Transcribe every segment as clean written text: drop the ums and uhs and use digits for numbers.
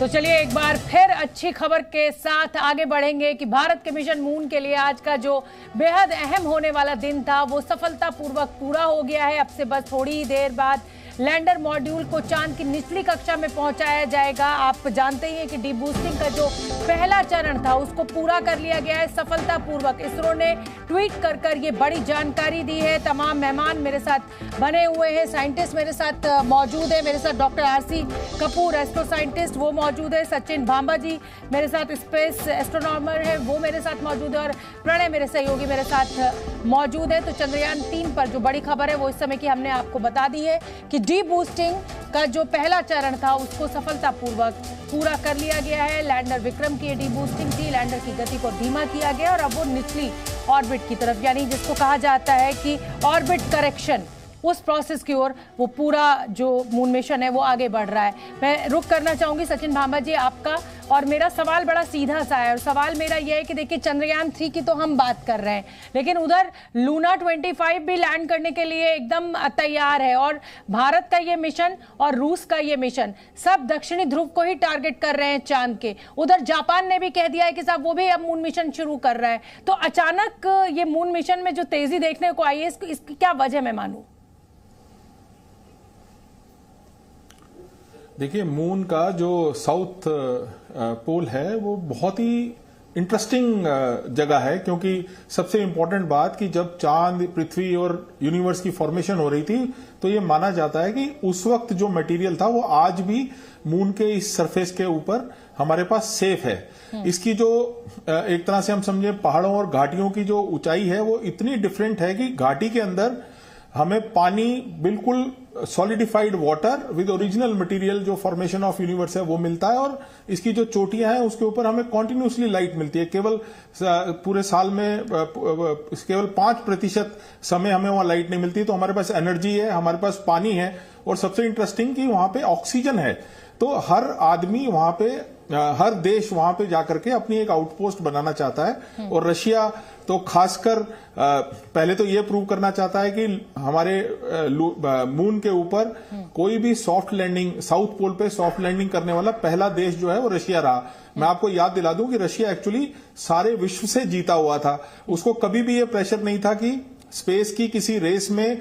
तो चलिए एक बार फिर अच्छी खबर के साथ आगे बढ़ेंगे कि भारत के मिशन मून के लिए आज का जो बेहद अहम होने वाला दिन था वो सफलतापूर्वक पूरा हो गया है। अब से बस थोड़ी ही देर बाद लैंडर मॉड्यूल को चांद की निचली कक्षा में पहुंचाया जाएगा। आप जानते ही हैं कि डीबूस्टिंग का जो पहला चरण था उसको पूरा कर लिया गया है सफलतापूर्वक। इसरो ने ट्वीट कर ये बड़ी जानकारी दी है। तमाम मेहमान मेरे साथ बने हुए हैं, साइंटिस्ट मेरे साथ मौजूद है। मेरे साथ doctor RC Kapoor astro scientist वो मौजूद है, सचिन भांबा जी मेरे साथ स्पेस एस्ट्रोनॉमर है वो मेरे साथ मौजूद है, और प्रणय मेरे सहयोगी मेरे साथ मौजूद है। तो चंद्रयान 3 पर जो बड़ी खबर है वो इस समय की हमने आपको बता दी है कि डीबूस्टिंग का जो पहला चरण था उसको सफलतापूर्वक पूरा कर लिया गया है। लैंडर विक्रम की डीबूस्टिंग थी, लैंडर की गति को धीमा किया गया और अब वो निचली ऑर्बिट की तरफ, यानी जिसको कहा जाता है कि ऑर्बिट करेक्शन, उस प्रोसेस की ओर वो पूरा जो मून मिशन है वो आगे बढ़ रहा है। मैं रुक करना चाहूंगी सचिन भांबा जी आपका, और मेरा सवाल बड़ा सीधा सा है और सवाल मेरा ये है कि देखिए चंद्रयान 3 की तो हम बात कर रहे हैं, लेकिन उधर लूना 25 भी लैंड करने के लिए एकदम तैयार है, और भारत का ये मिशन और रूस का ये मिशन सब दक्षिणी ध्रुव को ही टारगेट कर रहे हैं चांद के। उधर जापान ने भी कह दिया है कि साहब वो भी अब मून मिशन शुरू कर रहा है। तो अचानक ये मून मिशन में जो तेजी देखने को आई है इसकी क्या वजह मैं मानूं? देखिए, मून का जो साउथ पोल है वो बहुत ही इंटरेस्टिंग जगह है, क्योंकि सबसे इंपॉर्टेंट बात कि जब चांद, पृथ्वी और यूनिवर्स की फॉर्मेशन हो रही थी तो ये माना जाता है कि उस वक्त जो मटेरियल था वो आज भी मून के इस सरफेस के ऊपर हमारे पास सेफ है। इसकी जो एक तरह से हम समझे पहाड़ों और घाटियों की जो ऊंचाई है वो इतनी डिफरेंट है कि घाटी के अंदर हमें पानी, बिल्कुल solidified water with original material जो फॉर्मेशन ऑफ यूनिवर्स है वो मिलता है, और इसकी जो चोटियां हैं उसके ऊपर हमें कॉन्टिन्यूसली लाइट मिलती है। केवल पूरे साल में केवल 5% समय हमें वहां लाइट नहीं मिलती। तो हमारे पास एनर्जी है, हमारे पास पानी है, और सबसे इंटरेस्टिंग कि वहां पे ऑक्सीजन है। तो हर आदमी वहां पे, हर देश वहां पे जाकर के अपनी एक आउटपोस्ट बनाना चाहता है, और रशिया तो खासकर पहले तो ये प्रूव करना चाहता है कि हमारे मून के ऊपर कोई भी सॉफ्ट लैंडिंग, साउथ पोल पे सॉफ्ट लैंडिंग करने वाला पहला देश जो है वो रशिया रहा। मैं आपको याद दिला दूं कि रशिया एक्चुअली सारे विश्व से जीता हुआ था। उसको कभी भी ये प्रेशर नहीं था कि स्पेस की किसी रेस में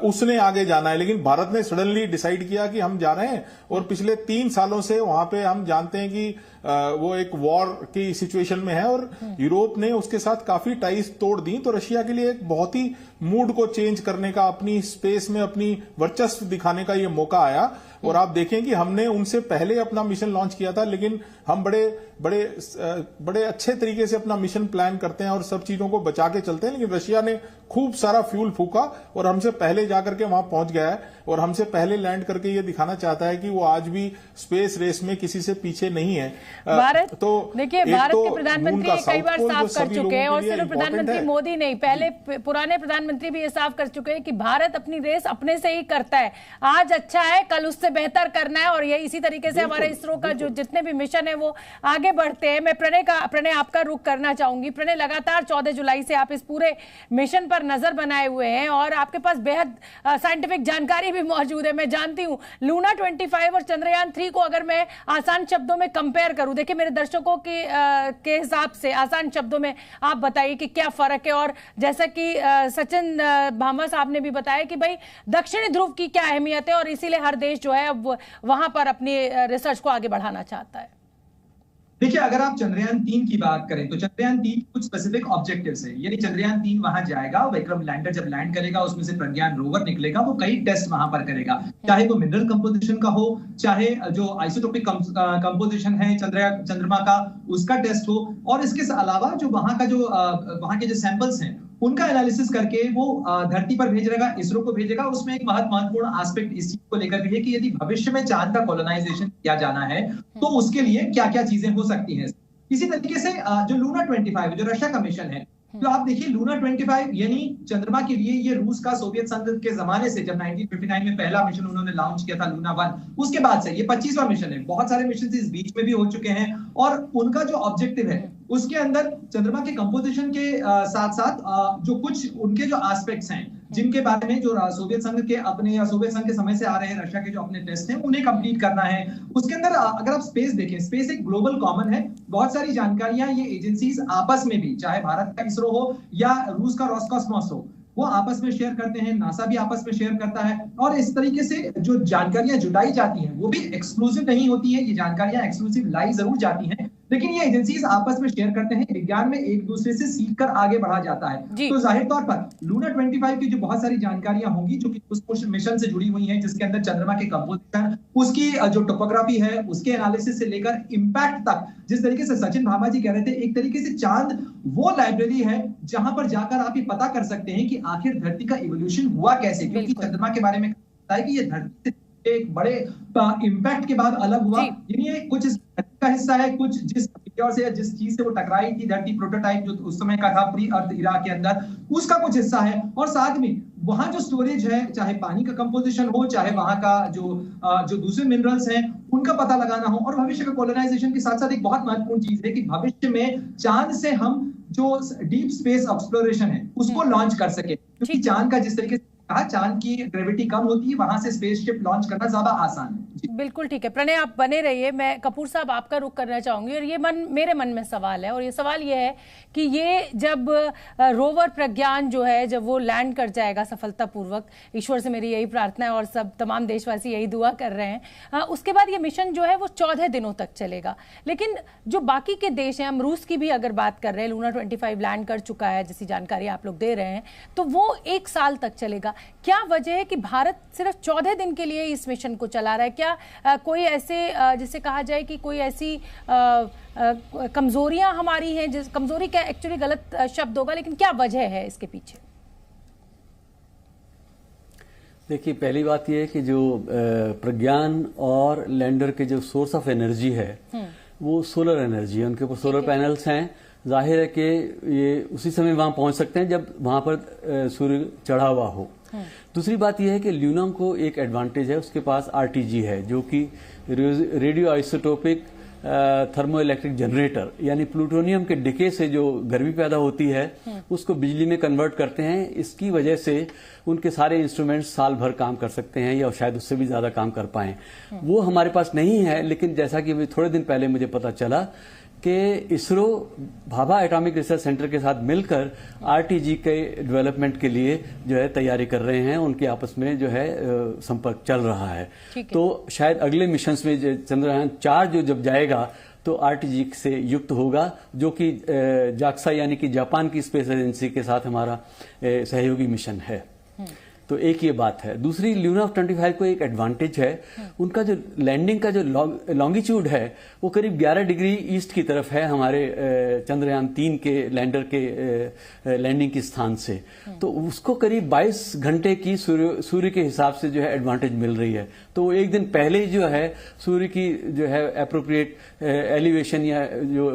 उसने आगे जाना है, लेकिन भारत ने सडनली डिसाइड किया कि हम जा रहे हैं, और पिछले 3 सालों से वहां पे हम जानते हैं कि वो एक वॉर की सिचुएशन में है, और यूरोप ने उसके साथ काफी टाइज तोड़ दी। तो रशिया के लिए एक बहुत ही मूड को चेंज करने का, अपनी स्पेस में अपनी वर्चस्व दिखाने का ये मौका आया। और आप देखें कि हमने उनसे पहले अपना मिशन लॉन्च किया था, लेकिन हम बड़े अच्छे तरीके से अपना मिशन प्लान करते हैं और सब चीजों को बचा के चलते हैं, लेकिन रशिया ने खूब सारा फ्यूल फूका और हमसे पहले जाकर के वहां पहुंच गया है, और हमसे पहले लैंड करके ये दिखाना चाहता है कि वो आज भी स्पेस रेस में किसी से पीछे नहीं है। भारत तो देखिए, भारत के प्रधानमंत्री कई बार साफ कर चुके हैं, और सिर्फ प्रधानमंत्री मोदी नहीं, पहले पुराने प्रधानमंत्री भी ये साफ कर चुके हैं कि भारत अपनी रेस अपने से ही करता है। आज अच्छा है, कल उससे बेहतर करना है, और ये इसी तरीके से हमारे इसरो का जो जितने भी मिशन है वो आगे बढ़ते हैं। मैं प्रणय आपका रुख करना चाहूंगी। प्रणय, लगातार 14 जुलाई से आप इस पूरे मिशन पर नजर बनाए हुए हैं और आपके पास बेहद साइंटिफिक जानकारी भी मौजूद है। मैं जानती हूं लूना 25 और चंद्रयान 3 को अगर मैं आसान शब्दों में कंपेयर करूं, देखिए मेरे दर्शकों के हिसाब से आसान शब्दों में आप बताइए कि क्या फर्क है। और जैसा कि सचिन भांबा साहब ने भी बताया कि भाई दक्षिणी ध्रुव की क्या अहमियत है, और इसीलिए हर देश जो है अब वहां पर अपनी रिसर्च को आगे बढ़ाना चाहता है। देखिए, अगर आप चंद्रयान 3 की बात करें तो चंद्रयान 3 कुछ स्पेसिफिक ऑब्जेक्टिव्स है, यानी चंद्रयान 3 वहां जाएगा, विक्रम लैंडर जब लैंड करेगा उसमें से प्रज्ञान रोवर निकलेगा, वो कई टेस्ट वहां पर करेगा, चाहे वो मिनरल कंपोजिशन का हो, चाहे जो आइसोटोपिक कंपोजिशन है चंद्रमा का उसका टेस्ट हो, और इसके अलावा जो वहां के जो सैंपल्स हैं उनका एनालिसिस करके वो धरती पर भेजेगा, इसरो को भेजेगा। उसमें एक बहुत महत्वपूर्ण एस्पेक्ट इस चीज को लेकर भी है कि यदि भविष्य में चांद का कॉलोनाइजेशन किया जाना है तो उसके लिए क्या क्या चीजें हो सकती हैं। इसी तरीके से जो लूना 25 जो रशिया का मिशन है, तो आप देखिए लूना 25 यानी चंद्रमा के लिए ये रूस का, सोवियत संघ के जमाने से, जब 1959 में पहला मिशन उन्होंने लॉन्च किया था लूना 1, उसके बाद से ये 25वां मिशन है। बहुत सारे मिशन इस बीच में भी हो चुके हैं, और उनका जो ऑब्जेक्टिव है उसके अंदर चंद्रमा के कंपोजिशन के साथ साथ जो कुछ उनके जो एस्पेक्ट्स हैं जिनके बारे में जो सोवियत संघ के अपने या सोवियत संघ के समय से आ रहे हैं रशिया के जो अपने टेस्ट हैं उन्हें कंप्लीट करना है। उसके अंदर अगर आप स्पेस देखें, स्पेस एक ग्लोबल कॉमन है, बहुत सारी जानकारियां ये एजेंसीज आपस में भी, चाहे भारत का इसरो हो या रूस का रोसकॉस्मोस हो, वो आपस में शेयर करते हैं, नासा भी आपस में शेयर करता है, और इस तरीके से जो जानकारियां जुटाई जाती हैं वो भी एक्सक्लूसिव नहीं होती है। ये जानकारियां एक्सक्लूसिव लाई जरूर जाती हैं, लेकिन ये एजेंसीज आपस में शेयर करते हैं, विज्ञान में एक दूसरे से सीखकर आगे बढ़ा जाता है। तो जाहिर तौर पर लूना 25 की जो बहुत सारी जानकारियां होंगी जो कि उस मिशन से जुड़ी हुई हैं, जिसके अंदर चंद्रमा के कंपोजिशन, उसकी जो टोपोग्राफी है, उसके एनालिसिस से लेकर इंपैक्ट तक, जिस तरीके से सचिन भामा जी कह रहे थे, एक तरीके से चांद वो लाइब्रेरी है जहां पर जाकर आप ये पता कर सकते हैं कि आखिर धरती का इवोल्यूशन हुआ कैसे, क्योंकि चंद्रमा के बारे में कहा है कि ये धरती से एक बड़े इंपैक्ट के बाद अलग हुआ, यानी कुछ का हिस्सा है, कुछ जिस से या जिस चीज से वो टकराई थी धरती, प्रोटोटाइप जो उस समय का था प्री अर्थ इरा के अंदर, उसका कुछ हिस्सा है। और साथ में वहां जो स्टोरेज है, चाहे पानी का कंपोजिशन हो, चाहे वहां का जो दूसरे मिनरल्स हैं उनका पता लगाना हो, और भविष्य का कोलोनाइजेशन के साथ साथ एक बहुत महत्वपूर्ण चीज है कि भविष्य में चांद से हम जो डीप स्पेस एक्सप्लोरेशन है उसको लॉन्च कर सके, क्योंकि चांद का जिस तरीके से कहा, चांद की ग्रेविटी कम होती है, वहां से स्पेसशिप लॉन्च करना ज्यादा आसान है। बिल्कुल ठीक है प्रणय, आप बने रहिए। मैं कपूर साहब आपका रुख करना चाहूंगी, और ये मेरे मन में सवाल है, और ये सवाल ये है कि ये जब रोवर प्रज्ञान जो है जब वो लैंड कर जाएगा सफलतापूर्वक, ईश्वर से मेरी यही प्रार्थना है और सब तमाम देशवासी यही दुआ कर रहे हैं, उसके बाद ये मिशन जो है वो 14 दिनों तक चलेगा। लेकिन जो बाकी के देश हैं, हम रूस की भी अगर बात कर रहे हैं, लूना 25 लैंड कर चुका है जैसी जानकारी आप लोग दे रहे हैं, तो वो 1 साल तक चलेगा। क्या वजह है कि भारत सिर्फ 14 दिन के लिए इस मिशन को चला रहा है? क्या कोई ऐसे जिसे कहा जाए कि कोई ऐसी कमजोरियां हमारी हैं, जिस कमजोरी का एक्चुअली गलत शब्द होगा, लेकिन क्या वजह है इसके पीछे? देखिए, पहली बात यह है कि जो प्रज्ञान और लैंडर के जो सोर्स ऑफ एनर्जी है वो सोलर एनर्जी है, उनके ऊपर सोलर पैनल्स हैं। जाहिर है कि ये उसी समय वहां पहुंच सकते हैं जब वहां पर सूर्य चढ़ा हुआ हो। दूसरी बात यह है कि ल्यूना को एक एडवांटेज है, उसके पास आरटीजी है जो कि radio isotopic thermo electric generator, यानी प्लूटोनियम के डिके से जो गर्मी पैदा होती है उसको बिजली में कन्वर्ट करते हैं। इसकी वजह से उनके सारे इंस्ट्रूमेंट्स साल भर काम कर सकते हैं या शायद उससे भी ज्यादा काम कर पाएं। वो हमारे पास नहीं है, लेकिन जैसा कि थोड़े दिन पहले मुझे पता चला कि ISRO Bhabha atomic research centre के साथ मिलकर आरटीजी के डेवलपमेंट के लिए जो है तैयारी कर रहे हैं, उनके आपस में जो है संपर्क चल रहा है। तो शायद अगले मिशन में चंद्रयान 4 जो जब जाएगा तो आरटीजी से युक्त होगा, जो कि जाक्सा यानी कि जापान की स्पेस एजेंसी के साथ हमारा सहयोगी मिशन है। तो एक ये बात है। दूसरी, ल्यूना 25 को एक एडवांटेज है, उनका जो लैंडिंग का जो लॉन्गिट्यूड है वो करीब 11 डिग्री ईस्ट की तरफ है हमारे चंद्रयान 3 के लैंडर के लैंडिंग के स्थान से। तो उसको करीब 22 घंटे की सूर्य के हिसाब से जो है एडवांटेज मिल रही है। तो वो एक दिन पहले ही जो है सूर्य की जो है एप्रोप्रिएट एलिवेशन या जो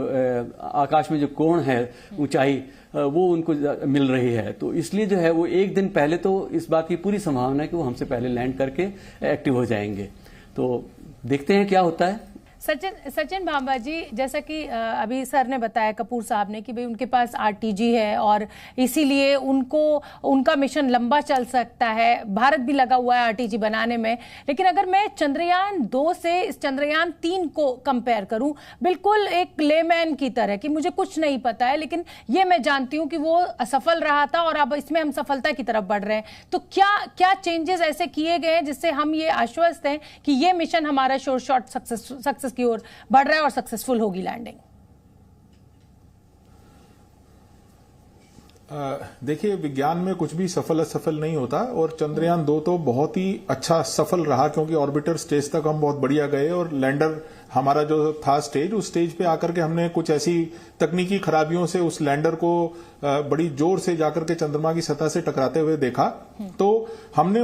आकाश में जो कोण है, ऊंचाई, वो उनको मिल रही है। तो इसलिए जो है वो एक दिन पहले तो इस बात की पूरी संभावना है कि वो हमसे पहले लैंड करके एक्टिव हो जाएंगे। तो देखते हैं क्या होता है। सचिन भामा जी, जैसा कि अभी सर ने बताया, कपूर साहब ने, कि भाई उनके पास आरटीजी है और इसीलिए उनका मिशन लंबा चल सकता है। भारत भी लगा हुआ है आरटीजी बनाने में। लेकिन अगर मैं चंद्रयान 2 से इस चंद्रयान 3 को कंपेयर करूं, बिल्कुल एक लेमैन की तरह कि मुझे कुछ नहीं पता है, लेकिन ये मैं जानती हूं कि वो असफल रहा था और अब इसमें हम सफलता की तरफ बढ़ रहे हैं। तो क्या चेंजेस ऐसे किए गए हैं जिससे हम ये आश्वस्त हैं कि ये मिशन हमारा श्योर शॉट सक्सेस की ओर बढ़ रहा है और सक्सेसफुल होगी लैंडिंग? देखिए, विज्ञान में कुछ भी सफल असफल नहीं होता, और चंद्रयान 2 तो बहुत ही अच्छा सफल रहा, क्योंकि ऑर्बिटर स्टेज तक हम बहुत बढ़िया गए, और लैंडर हमारा जो था स्टेज, उस स्टेज पे आकर के हमने कुछ ऐसी तकनीकी खराबियों से उस लैंडर को बड़ी जोर से जाकर के चंद्रमा की सतह से टकराते हुए देखा। तो हमने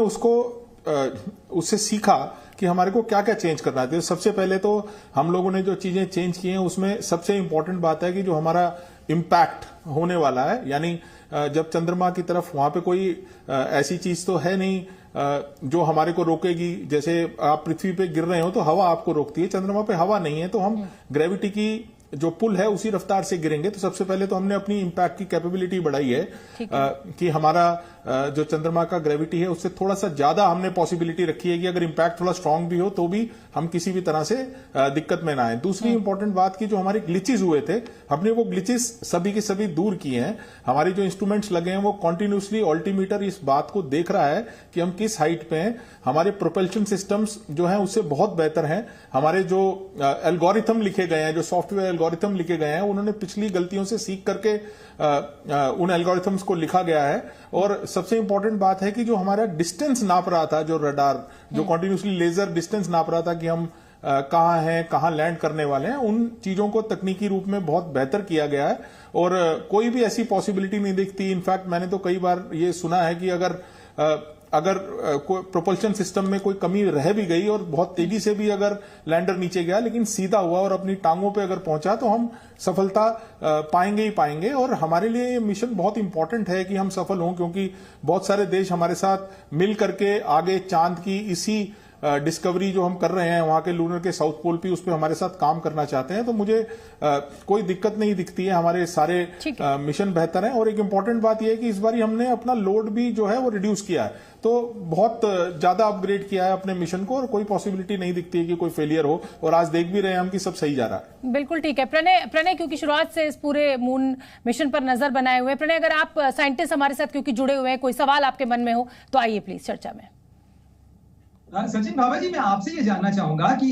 उससे सीखा कि हमारे को क्या क्या चेंज करना चाहिए। सबसे पहले तो हम लोगों ने जो चीजें चेंज की हैं उसमें सबसे इंपॉर्टेंट बात है कि जो हमारा इम्पैक्ट होने वाला है, यानी जब चंद्रमा की तरफ, वहां पे कोई ऐसी चीज तो है नहीं जो हमारे को रोकेगी। जैसे आप पृथ्वी पे गिर रहे हो तो हवा आपको रोकती है, चंद्रमा पे हवा नहीं है, तो हम ग्रेविटी की जो पुल है उसी रफ्तार से गिरेंगे। तो सबसे पहले तो हमने अपनी इम्पैक्ट की कैपेबिलिटी बढ़ाई है कि हमारा जो चंद्रमा का ग्रेविटी है उससे थोड़ा सा ज्यादा हमने पॉसिबिलिटी रखी है कि अगर इंपैक्ट थोड़ा स्ट्रांग भी हो तो भी हम किसी भी तरह से दिक्कत में ना आए। दूसरी इंपॉर्टेंट बात की जो हमारे ग्लिचेस हुए थे, हमने वो ग्लिचेस सभी के सभी दूर किए हैं। हमारे जो इंस्ट्रूमेंट्स लगे हैं वो कॉन्टिन्यूसली ऑल्टीमीटर इस बात को देख रहा है कि हम किस हाइट पे हैं। हमारे प्रोपल्शन सिस्टम्स जो हैं उससे बहुत बेहतर हैं। हमारे जो एल्गोरिथम लिखे गए हैं, जो सॉफ्टवेयर एल्गोरिथम लिखे गए हैं, उन्होंने पिछली गलतियों से सीख करके उन एल्गोरिथम्स को लिखा गया है। और सबसे इंपॉर्टेंट बात है कि जो हमारा डिस्टेंस नाप रहा था, जो रडार जो कॉन्टिन्यूसली लेजर डिस्टेंस नाप रहा था कि हम कहाँ हैं, कहाँ लैंड करने वाले हैं, उन चीजों को तकनीकी रूप में बहुत बेहतर किया गया है और कोई भी ऐसी पॉसिबिलिटी नहीं दिखती। इनफैक्ट मैंने तो कई बार ये सुना है कि अगर कोई प्रोपल्शन सिस्टम में कोई कमी रह भी गई और बहुत तेजी से भी अगर लैंडर नीचे गया लेकिन सीधा हुआ और अपनी टांगों पे अगर पहुंचा तो हम सफलता पाएंगे ही पाएंगे। और हमारे लिए ये मिशन बहुत इंपॉर्टेंट है कि हम सफल हों, क्योंकि बहुत सारे देश हमारे साथ मिल करके आगे चांद की इसी डिस्कवरी जो हम कर रहे हैं वहां के लूनर के साउथ पोल पे, उस पर हमारे साथ काम करना चाहते हैं। तो मुझे कोई दिक्कत नहीं दिखती है, हमारे सारे मिशन बेहतर हैं। और एक इंपॉर्टेंट बात यह है कि इस बार हमने अपना लोड भी जो है वो रिड्यूस किया है, तो बहुत ज्यादा अपग्रेड किया है अपने मिशन को और कोई पॉसिबिलिटी नहीं दिखती है कि कोई फेलियर हो। और आज देख भी रहे हैं हम कि सब सही जा रहा है। बिल्कुल ठीक है। प्रणय क्योंकि शुरुआत से इस पूरे मून मिशन पर नजर बनाए हुए, प्रणय अगर आप साइंटिस्ट हमारे साथ क्योंकि जुड़े हुए हैं, कोई सवाल आपके मन में हो तो आइए प्लीज चर्चा में। सचिन बाबा जी, मैं आपसे ये जानना चाहूंगा कि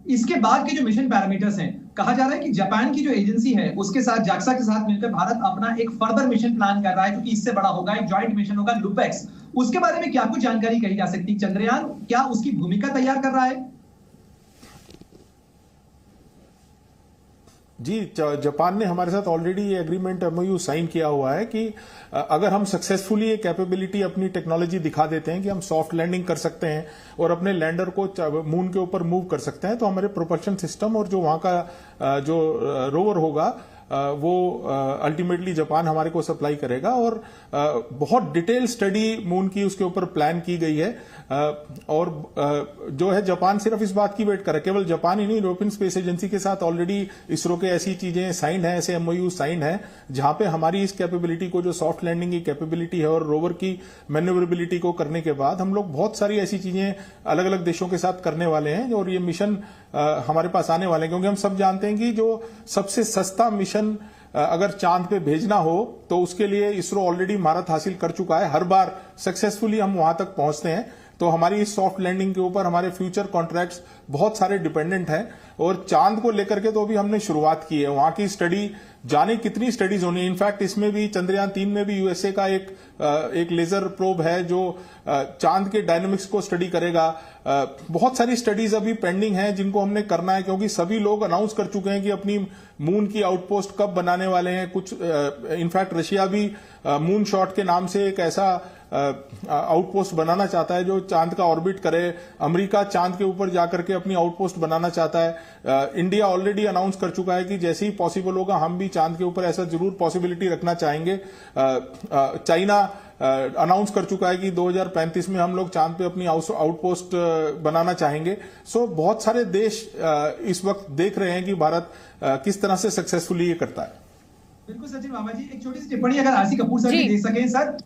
इसके बाद के जो मिशन पैरामीटर्स हैं, कहा जा रहा है कि जापान की जो एजेंसी है उसके साथ जाक्सा के साथ मिलकर भारत अपना एक फर्दर मिशन प्लान कर रहा है, क्योंकि इससे बड़ा होगा, एक जॉइंट मिशन होगा लुपेक्स। उसके बारे में क्या कुछ जानकारी कही जा सकती है? चंद्रयान क्या उसकी भूमिका तैयार कर रहा है? जी, जापान ने हमारे साथ ऑलरेडी ये एग्रीमेंट MOU साइन किया हुआ है कि अगर हम सक्सेसफुली ये कैपेबिलिटी अपनी टेक्नोलॉजी दिखा देते हैं कि हम सॉफ्ट लैंडिंग कर सकते हैं और अपने लैंडर को मून के ऊपर मूव कर सकते हैं, तो हमारे प्रोपल्शन सिस्टम और जो वहां का जो रोवर होगा वो अल्टीमेटली जापान हमारे को सप्लाई करेगा। और बहुत डिटेल स्टडी मून की उसके ऊपर प्लान की गई है। और जो है जापान सिर्फ इस बात की वेट कर रहा है, केवल जापान ही नहीं, यूरोपियन स्पेस एजेंसी के साथ ऑलरेडी इसरो के ऐसी चीजें साइंड है, ऐसे MOU साइंड है जहां पे हमारी इस कैपेबिलिटी को, जो सॉफ्ट लैंडिंग की कैपेबिलिटी है और रोवर की मैन्यूवरेबिलिटी को करने के बाद हम लोग बहुत सारी ऐसी चीजें अलग अलग देशों के साथ करने वाले हैं और ये मिशन हमारे पास आने वाले हैं। क्योंकि हम सब जानते हैं कि जो सबसे सस्ता मिशन अगर चांद पे भेजना हो तो उसके लिए इसरो ऑलरेडी महारत हासिल कर चुका है। हर बार सक्सेसफुली हम वहां तक पहुंचते हैं। तो हमारी इस सॉफ्ट लैंडिंग के ऊपर हमारे फ्यूचर कॉन्ट्रैक्ट्स बहुत सारे डिपेंडेंट हैं और चांद को लेकर के तो अभी हमने शुरुआत की है। वहां की स्टडी, जाने कितनी स्टडीज होनी है। इनफैक्ट इसमें भी चंद्रयान 3 में भी USA का एक लेजर प्रोब है जो चांद के डायनामिक्स को स्टडी करेगा। बहुत सारी स्टडीज अभी पेंडिंग हैं जिनको हमने करना है, क्योंकि सभी लोग अनाउंस कर चुके हैं कि अपनी मून की आउटपोस्ट कब बनाने वाले हैं। कुछ इनफैक्ट रशिया भी मून शॉट के नाम से एक ऐसा आउटपोस्ट बनाना चाहता है जो चांद का ऑर्बिट करे। अमेरिका चांद के ऊपर जाकर के अपनी आउटपोस्ट बनाना चाहता है। इंडिया ऑलरेडी अनाउंस कर चुका है कि जैसे ही पॉसिबल होगा हम भी चांद के ऊपर ऐसा जरूर पॉसिबिलिटी रखना चाहेंगे। चाइना अनाउंस कर चुका है कि 2035 में हम लोग चांद पे अपनी आउटपोस्ट बनाना चाहेंगे। सो बहुत सारे देश इस वक्त देख रहे हैं कि भारत किस तरह से सक्सेसफुली ये करता है। बिल्कुल सचिन बाबा जी, एक छोटी सी टिप्पणी अगर आरसी कपूर सर भी दे सकें। सर,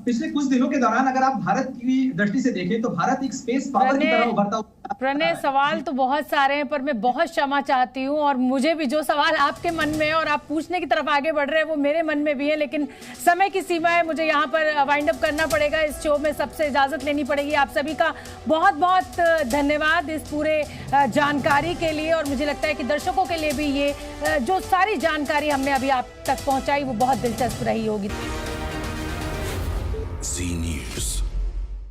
पिछले कुछ दिनों के दौरान अगर आप भारत की दृष्टि से देखें तो भारत एक स्पेस पावर की तरह उभरता हुआ। प्रणय, सवाल तो बहुत सारे हैं पर मैं बहुत क्षमा चाहती हूँ और मुझे भी जो सवाल आपके मन में है और आप पूछने की तरफ आगे बढ़ रहे हैं वो मेरे मन में भी है, लेकिन समय की सीमा है, मुझे यहाँ पर वाइंड अप करना पड़ेगा। इस शो में सबसे इजाजत लेनी पड़ेगी। आप सभी का बहुत बहुत धन्यवाद इस पूरे जानकारी के लिए और मुझे लगता है कि दर्शकों के लिए भी ये जो सारी जानकारी हमने अभी आप तक पहुंचाई वो बहुत दिलचस्प रही होगी। Z News।